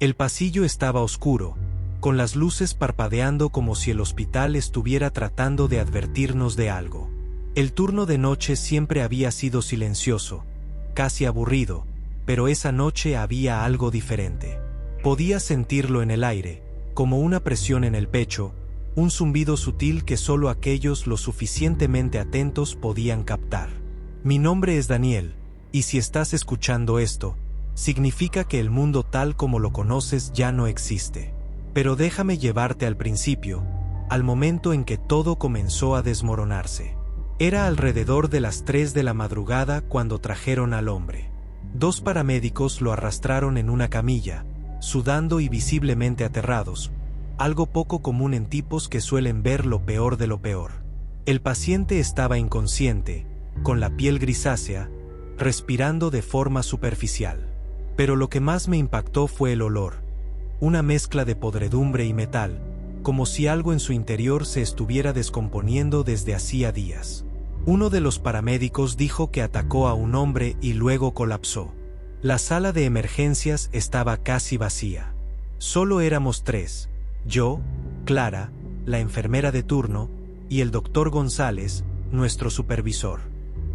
El pasillo estaba oscuro, con las luces parpadeando como si el hospital estuviera tratando de advertirnos de algo. El turno de noche siempre había sido silencioso, casi aburrido, pero esa noche había algo diferente. Podía sentirlo en el aire, como una presión en el pecho, un zumbido sutil que solo aquellos lo suficientemente atentos podían captar. Mi nombre es Daniel, y si estás escuchando esto, significa que el mundo tal como lo conoces ya no existe. Pero déjame llevarte al principio, al momento en que todo comenzó a desmoronarse. Era alrededor de las 3 de la madrugada cuando trajeron al hombre. 2 paramédicos lo arrastraron en una camilla, sudando y visiblemente aterrados, algo poco común en tipos que suelen ver lo peor de lo peor. El paciente estaba inconsciente, con la piel grisácea, respirando de forma superficial. Pero lo que más me impactó fue el olor, una mezcla de podredumbre y metal, como si algo en su interior se estuviera descomponiendo desde hacía días. Uno de los paramédicos dijo que atacó a un hombre y luego colapsó. La sala de emergencias estaba casi vacía. Solo éramos 3, yo, Clara, la enfermera de turno, y el doctor González, nuestro supervisor.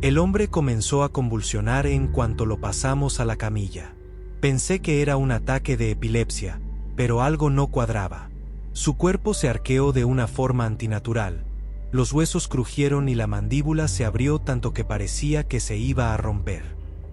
El hombre comenzó a convulsionar en cuanto lo pasamos a la camilla. Pensé que era un ataque de epilepsia, pero algo no cuadraba. Su cuerpo se arqueó de una forma antinatural. Los huesos crujieron y la mandíbula se abrió tanto que parecía que se iba a romper.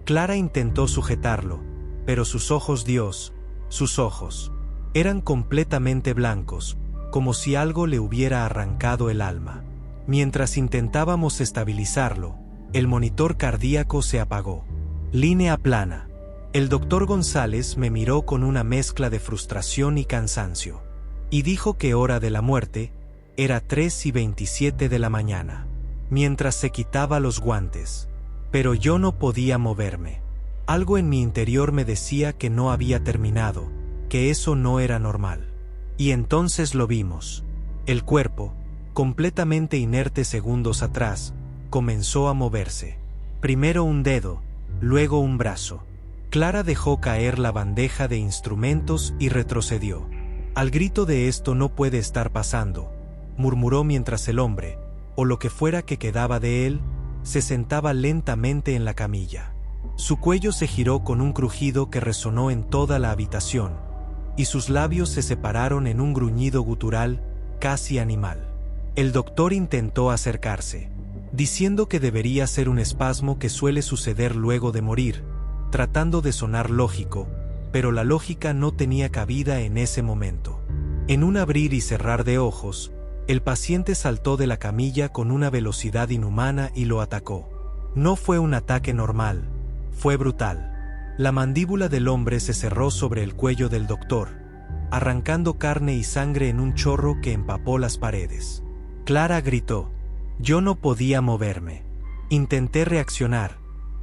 Clara intentó sujetarlo, pero sus ojos, Dios, sus ojos, eran completamente blancos, como si algo le hubiera arrancado el alma. Mientras intentábamos estabilizarlo, el monitor cardíaco se apagó. Línea plana. El doctor González me miró con una mezcla de frustración y cansancio, y dijo que hora de la muerte era 3:27 de la mañana, mientras se quitaba los guantes. Pero yo no podía moverme. Algo en mi interior me decía que no había terminado, que eso no era normal. Y entonces lo vimos. El cuerpo, completamente inerte segundos atrás, comenzó a moverse. Primero un dedo, luego un brazo. Clara dejó caer la bandeja de instrumentos y retrocedió. Al grito de "esto no puede estar pasando", murmuró mientras el hombre, o lo que fuera que quedaba de él, se sentaba lentamente en la camilla. Su cuello se giró con un crujido que resonó en toda la habitación, y sus labios se separaron en un gruñido gutural, casi animal. El doctor intentó acercarse, diciendo que debería ser un espasmo que suele suceder luego de morir, tratando de sonar lógico, pero la lógica no tenía cabida en ese momento. En un abrir y cerrar de ojos, el paciente saltó de la camilla con una velocidad inhumana y lo atacó. No fue un ataque normal, fue brutal. La mandíbula del hombre se cerró sobre el cuello del doctor, arrancando carne y sangre en un chorro que empapó las paredes. Clara gritó. Yo no podía moverme. Intenté reaccionar,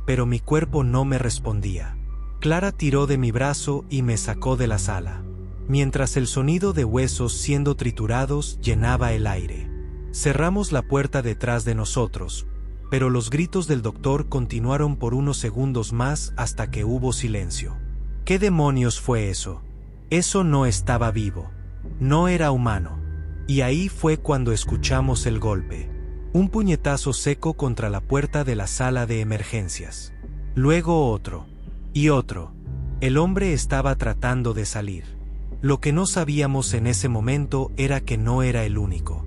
pero mi cuerpo no me respondía. Clara tiró de mi brazo y me sacó de la sala, mientras el sonido de huesos siendo triturados llenaba el aire. Cerramos la puerta detrás de nosotros, pero los gritos del doctor continuaron por unos segundos más hasta que hubo silencio. ¿Qué demonios fue eso? Eso no estaba vivo. No era humano. Y ahí fue cuando escuchamos el golpe. Un puñetazo seco contra la puerta de la sala de emergencias. Luego otro. Y otro. El hombre estaba tratando de salir. Lo que no sabíamos en ese momento era que no era el único.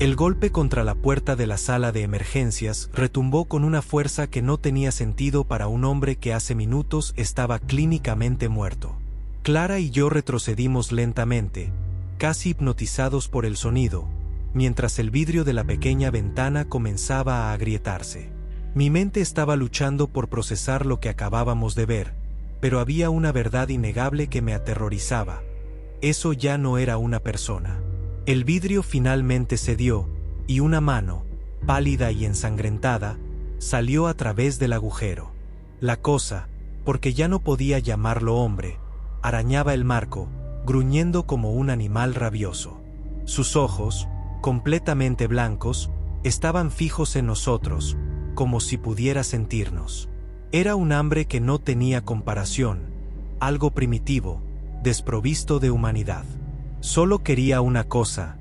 El golpe contra la puerta de la sala de emergencias retumbó con una fuerza que no tenía sentido para un hombre que hace minutos estaba clínicamente muerto. Clara y yo retrocedimos lentamente, casi hipnotizados por el sonido, mientras el vidrio de la pequeña ventana comenzaba a agrietarse. Mi mente estaba luchando por procesar lo que acabábamos de ver, pero había una verdad innegable que me aterrorizaba. Eso ya no era una persona. El vidrio finalmente cedió, y una mano, pálida y ensangrentada, salió a través del agujero. La cosa, porque ya no podía llamarlo hombre, arañaba el marco, gruñendo como un animal rabioso. Sus ojos, completamente blancos, estaban fijos en nosotros, como si pudiera sentirnos. Era un hambre que no tenía comparación, algo primitivo, desprovisto de humanidad. Solo quería una cosa: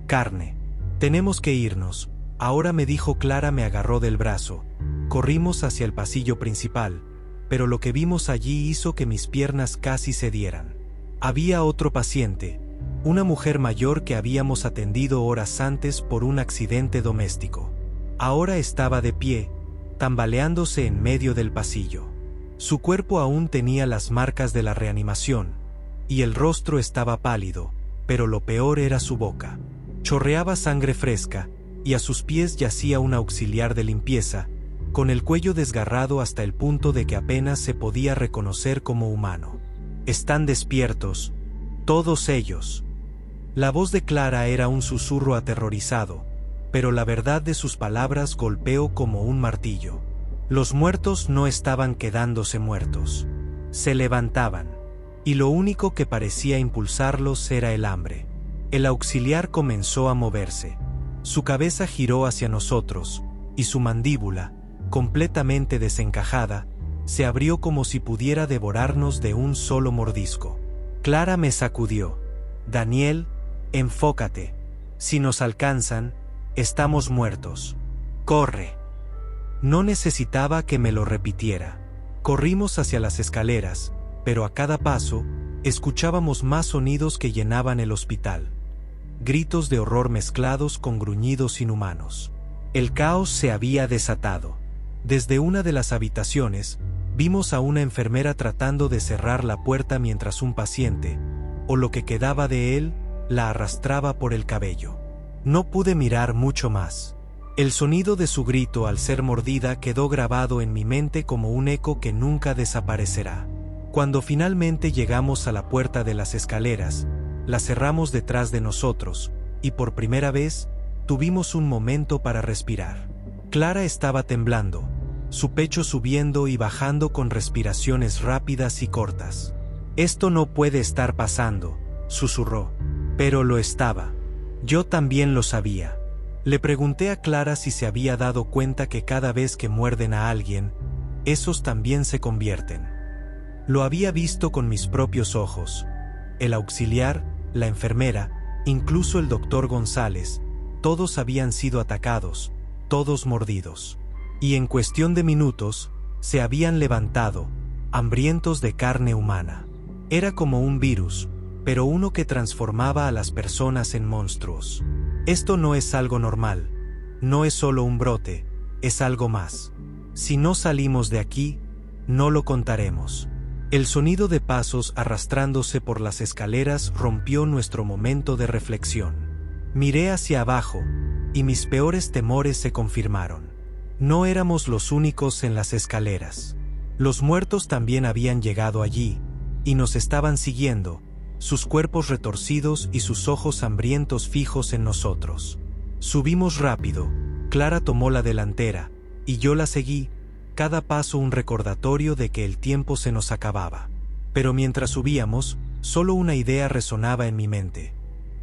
carne. Tenemos que irnos, ahora, me dijo Clara. Me agarró del brazo. Corrimos hacia el pasillo principal, pero lo que vimos allí hizo que mis piernas casi cedieran. Había otro paciente, una mujer mayor que habíamos atendido horas antes por un accidente doméstico. Ahora estaba de pie, tambaleándose en medio del pasillo. Su cuerpo aún tenía las marcas de la reanimación, y el rostro estaba pálido, pero lo peor era su boca. Chorreaba sangre fresca, y a sus pies yacía un auxiliar de limpieza, con el cuello desgarrado hasta el punto de que apenas se podía reconocer como humano. «Están despiertos, todos ellos». La voz de Clara era un susurro aterrorizado, pero la verdad de sus palabras golpeó como un martillo. Los muertos no estaban quedándose muertos. Se levantaban, y lo único que parecía impulsarlos era el hambre. El auxiliar comenzó a moverse. Su cabeza giró hacia nosotros, y su mandíbula, completamente desencajada, se abrió como si pudiera devorarnos de un solo mordisco. Clara me sacudió. «Daniel, enfócate. Si nos alcanzan, estamos muertos. Corre». No necesitaba que me lo repitiera. Corrimos hacia las escaleras, pero a cada paso, escuchábamos más sonidos que llenaban el hospital. Gritos de horror mezclados con gruñidos inhumanos. El caos se había desatado. Desde una de las habitaciones, vimos a una enfermera tratando de cerrar la puerta mientras un paciente, o lo que quedaba de él, la arrastraba por el cabello. No pude mirar mucho más. El sonido de su grito al ser mordida quedó grabado en mi mente como un eco que nunca desaparecerá. Cuando finalmente llegamos a la puerta de las escaleras, la cerramos detrás de nosotros, y por primera vez, tuvimos un momento para respirar. Clara estaba temblando, su pecho subiendo y bajando con respiraciones rápidas y cortas. «Esto no puede estar pasando», susurró. Pero lo estaba. Yo también lo sabía. Le pregunté a Clara si se había dado cuenta que cada vez que muerden a alguien, esos también se convierten. Lo había visto con mis propios ojos. El auxiliar, la enfermera, incluso el doctor González, todos habían sido atacados, todos mordidos. Y en cuestión de minutos, se habían levantado, hambrientos de carne humana. Era como un virus, pero uno que transformaba a las personas en monstruos. Esto no es algo normal, no es solo un brote, es algo más. Si no salimos de aquí, no lo contaremos. El sonido de pasos arrastrándose por las escaleras rompió nuestro momento de reflexión. Miré hacia abajo, y mis peores temores se confirmaron. No éramos los únicos en las escaleras. Los muertos también habían llegado allí, y nos estaban siguiendo, sus cuerpos retorcidos y sus ojos hambrientos fijos en nosotros. Subimos rápido, Clara tomó la delantera, y yo la seguí, cada paso un recordatorio de que el tiempo se nos acababa. Pero mientras subíamos, solo una idea resonaba en mi mente.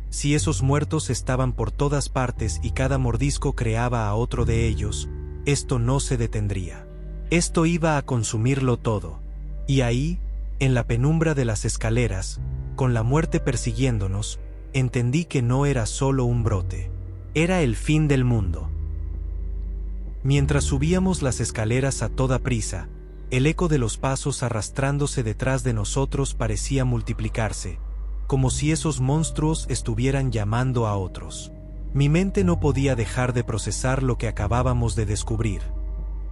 Si esos muertos estaban por todas partes y cada mordisco creaba a otro de ellos, esto no se detendría. Esto iba a consumirlo todo. Y ahí, en la penumbra de las escaleras, con la muerte persiguiéndonos, entendí que no era solo un brote. Era el fin del mundo. Mientras subíamos las escaleras a toda prisa, el eco de los pasos arrastrándose detrás de nosotros parecía multiplicarse, como si esos monstruos estuvieran llamando a otros. Mi mente no podía dejar de procesar lo que acabábamos de descubrir.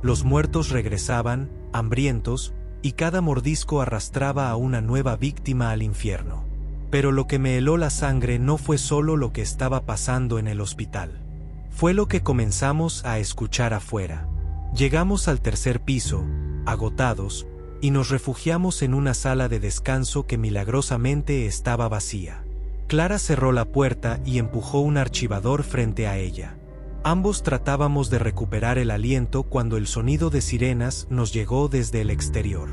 Los muertos regresaban, hambrientos, y cada mordisco arrastraba a una nueva víctima al infierno. Pero lo que me heló la sangre no fue solo lo que estaba pasando en el hospital. Fue lo que comenzamos a escuchar afuera. Llegamos al tercer piso, agotados, y nos refugiamos en una sala de descanso que milagrosamente estaba vacía. Clara cerró la puerta y empujó un archivador frente a ella. Ambos tratábamos de recuperar el aliento cuando el sonido de sirenas nos llegó desde el exterior.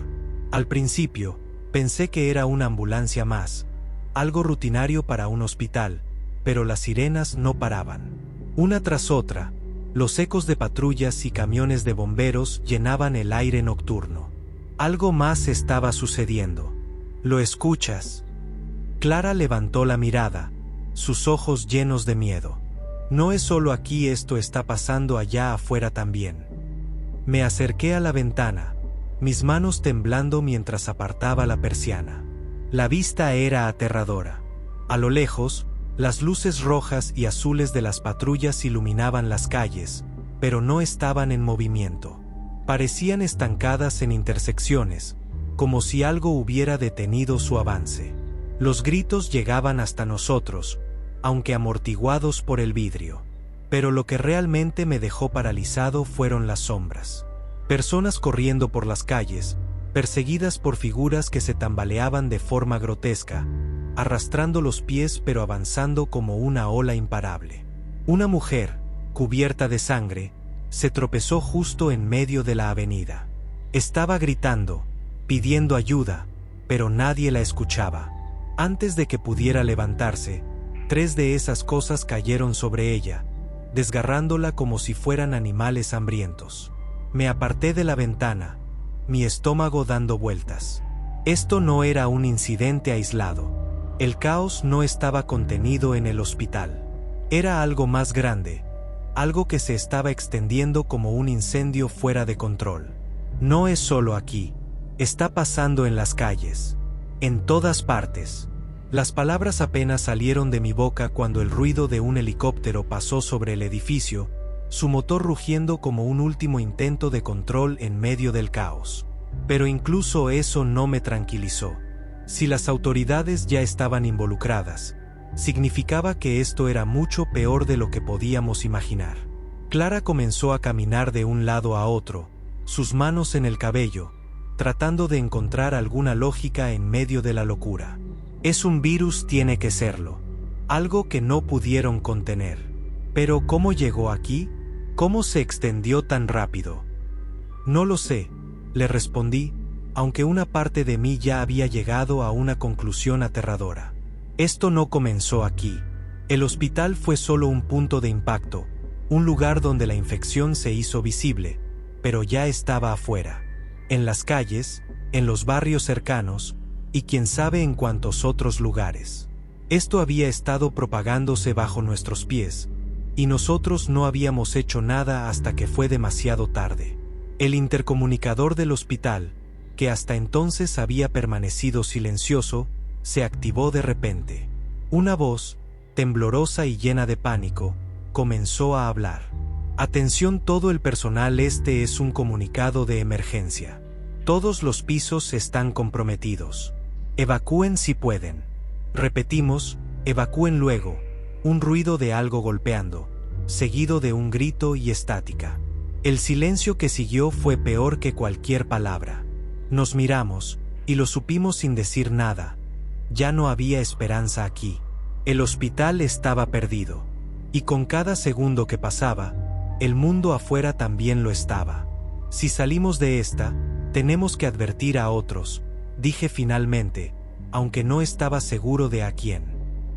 Al principio, pensé que era una ambulancia más, algo rutinario para un hospital, pero las sirenas no paraban. Una tras otra, los ecos de patrullas y camiones de bomberos llenaban el aire nocturno. Algo más estaba sucediendo. ¿Lo escuchas? Clara levantó la mirada, sus ojos llenos de miedo. No es solo aquí, esto está pasando allá afuera también. Me acerqué a la ventana, mis manos temblando mientras apartaba la persiana. La vista era aterradora. A lo lejos, las luces rojas y azules de las patrullas iluminaban las calles, pero no estaban en movimiento. Parecían estancadas en intersecciones, como si algo hubiera detenido su avance. Los gritos llegaban hasta nosotros, aunque amortiguados por el vidrio. Pero lo que realmente me dejó paralizado fueron las sombras. Personas corriendo por las calles, perseguidas por figuras que se tambaleaban de forma grotesca, arrastrando los pies pero avanzando como una ola imparable. Una mujer, cubierta de sangre, se tropezó justo en medio de la avenida. Estaba gritando, pidiendo ayuda, pero nadie la escuchaba. Antes de que pudiera levantarse, 3 de esas cosas cayeron sobre ella, desgarrándola como si fueran animales hambrientos. Me aparté de la ventana, mi estómago dando vueltas. Esto no era un incidente aislado. El caos no estaba contenido en el hospital. Era algo más grande, algo que se estaba extendiendo como un incendio fuera de control. No es solo aquí, está pasando en las calles, en todas partes. Las palabras apenas salieron de mi boca cuando el ruido de un helicóptero pasó sobre el edificio, su motor rugiendo como un último intento de control en medio del caos. Pero incluso eso no me tranquilizó. Si las autoridades ya estaban involucradas, significaba que esto era mucho peor de lo que podíamos imaginar. Clara comenzó a caminar de un lado a otro, sus manos en el cabello, tratando de encontrar alguna lógica en medio de la locura. Es un virus, tiene que serlo. Algo que no pudieron contener. Pero ¿cómo llegó aquí? ¿Cómo se extendió tan rápido? No lo sé, le respondí, aunque una parte de mí ya había llegado a una conclusión aterradora. Esto no comenzó aquí. El hospital fue solo un punto de impacto, un lugar donde la infección se hizo visible, pero ya estaba afuera. En las calles, en los barrios cercanos, y quién sabe en cuántos otros lugares. Esto había estado propagándose bajo nuestros pies, y nosotros no habíamos hecho nada hasta que fue demasiado tarde. El intercomunicador del hospital, que hasta entonces había permanecido silencioso, se activó de repente. Una voz, temblorosa y llena de pánico, comenzó a hablar. Atención todo el personal, este es un comunicado de emergencia. Todos los pisos están comprometidos. Evacúen si pueden. Repetimos, evacúen luego. Un ruido de algo golpeando, seguido de un grito y estática. El silencio que siguió fue peor que cualquier palabra. Nos miramos, y lo supimos sin decir nada. Ya no había esperanza aquí. El hospital estaba perdido. Y con cada segundo que pasaba, el mundo afuera también lo estaba. Si salimos de esta, tenemos que advertir a otros, dije finalmente, aunque no estaba seguro de a quién.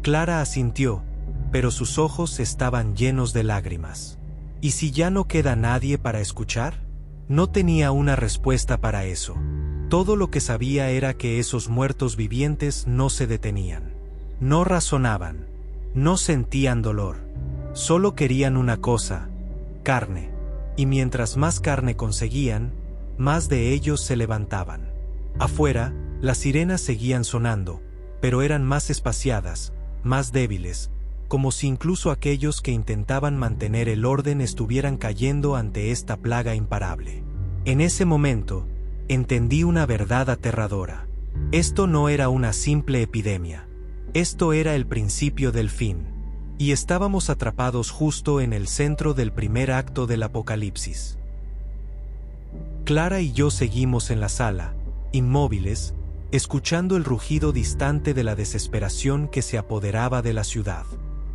Clara asintió, pero sus ojos estaban llenos de lágrimas. ¿Y si ya no queda nadie para escuchar? No tenía una respuesta para eso. Todo lo que sabía era que esos muertos vivientes no se detenían. No razonaban. No sentían dolor. Solo querían una cosa: carne. Y mientras más carne conseguían, más de ellos se levantaban. Afuera, las sirenas seguían sonando, pero eran más espaciadas, más débiles, como si incluso aquellos que intentaban mantener el orden estuvieran cayendo ante esta plaga imparable. En ese momento, entendí una verdad aterradora. Esto no era una simple epidemia. Esto era el principio del fin. Y estábamos atrapados justo en el centro del primer acto del apocalipsis. Clara y yo seguimos en la sala, inmóviles, escuchando el rugido distante de la desesperación que se apoderaba de la ciudad.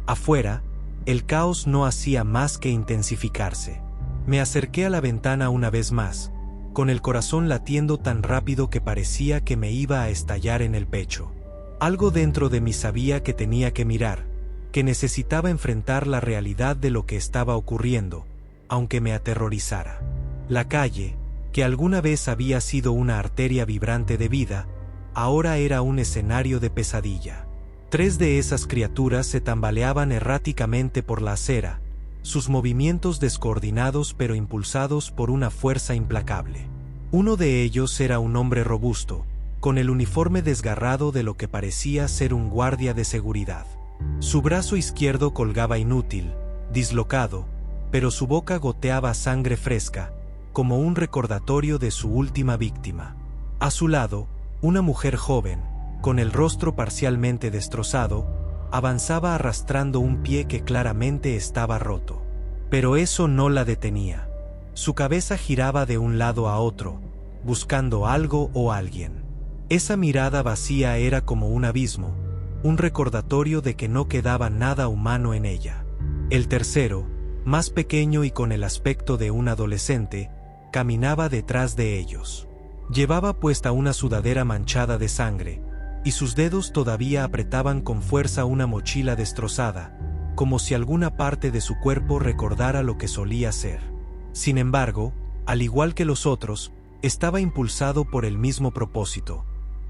Afuera, el caos no hacía más que intensificarse. Me acerqué a la ventana una vez más, con el corazón latiendo tan rápido que parecía que me iba a estallar en el pecho. Algo dentro de mí sabía que tenía que mirar, que necesitaba enfrentar la realidad de lo que estaba ocurriendo, aunque me aterrorizara. La calle, que alguna vez había sido una arteria vibrante de vida, ahora era un escenario de pesadilla. 3 de esas criaturas se tambaleaban erráticamente por la acera, sus movimientos descoordinados pero impulsados por una fuerza implacable. Uno de ellos era un hombre robusto, con el uniforme desgarrado de lo que parecía ser un guardia de seguridad. Su brazo izquierdo colgaba inútil, dislocado, pero su boca goteaba sangre fresca, como un recordatorio de su última víctima. A su lado, una mujer joven, con el rostro parcialmente destrozado, avanzaba arrastrando un pie que claramente estaba roto. Pero eso no la detenía. Su cabeza giraba de un lado a otro, buscando algo o alguien. Esa mirada vacía era como un abismo, un recordatorio de que no quedaba nada humano en ella. El tercero, más pequeño y con el aspecto de un adolescente, caminaba detrás de ellos. Llevaba puesta una sudadera manchada de sangre, y sus dedos todavía apretaban con fuerza una mochila destrozada, como si alguna parte de su cuerpo recordara lo que solía ser. Sin embargo, al igual que los otros, estaba impulsado por el mismo propósito: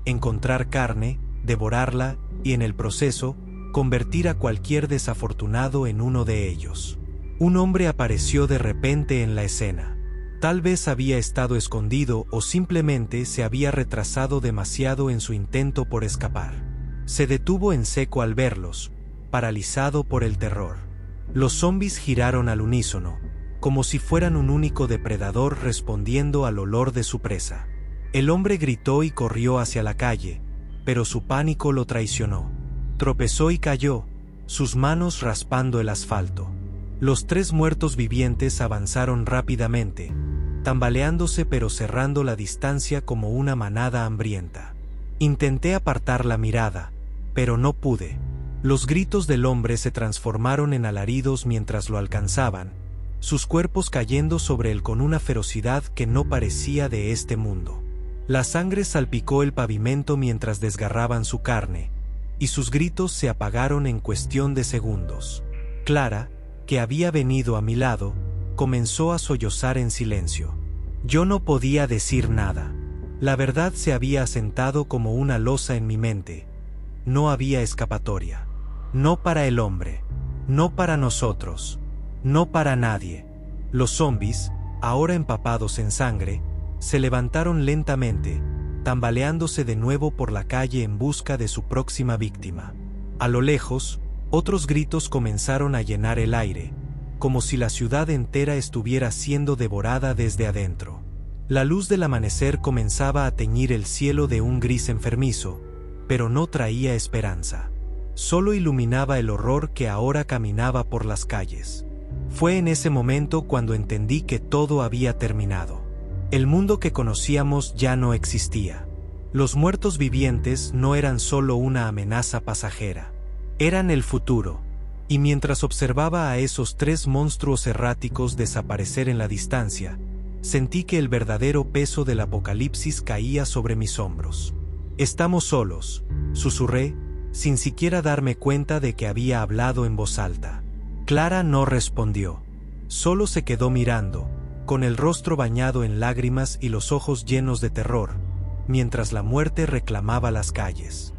encontrar carne, devorarla y en el proceso, convertir a cualquier desafortunado en uno de ellos. Un hombre apareció de repente en la escena. Tal vez había estado escondido o simplemente se había retrasado demasiado en su intento por escapar. Se detuvo en seco al verlos, paralizado por el terror. Los zombis giraron al unísono, como si fueran un único depredador respondiendo al olor de su presa. El hombre gritó y corrió hacia la calle, pero su pánico lo traicionó. Tropezó y cayó, sus manos raspando el asfalto. Los 3 muertos vivientes avanzaron rápidamente, tambaleándose pero cerrando la distancia como una manada hambrienta. Intenté apartar la mirada, pero no pude. Los gritos del hombre se transformaron en alaridos mientras lo alcanzaban, sus cuerpos cayendo sobre él con una ferocidad que no parecía de este mundo. La sangre salpicó el pavimento mientras desgarraban su carne, y sus gritos se apagaron en cuestión de segundos. Clara, que había venido a mi lado, comenzó a sollozar en silencio. Yo no podía decir nada. La verdad se había asentado como una losa en mi mente. No había escapatoria. No para el hombre. No para nosotros. No para nadie. Los zombis, ahora empapados en sangre, se levantaron lentamente, tambaleándose de nuevo por la calle en busca de su próxima víctima. A lo lejos, otros gritos comenzaron a llenar el aire, como si la ciudad entera estuviera siendo devorada desde adentro. La luz del amanecer comenzaba a teñir el cielo de un gris enfermizo, pero no traía esperanza. Solo iluminaba el horror que ahora caminaba por las calles. Fue en ese momento cuando entendí que todo había terminado. El mundo que conocíamos ya no existía. Los muertos vivientes no eran solo una amenaza pasajera. Eran el futuro, y mientras observaba a esos 3 monstruos erráticos desaparecer en la distancia, sentí que el verdadero peso del apocalipsis caía sobre mis hombros. «Estamos solos», susurré, sin siquiera darme cuenta de que había hablado en voz alta. Clara no respondió. Solo se quedó mirando, con el rostro bañado en lágrimas y los ojos llenos de terror, mientras la muerte reclamaba las calles.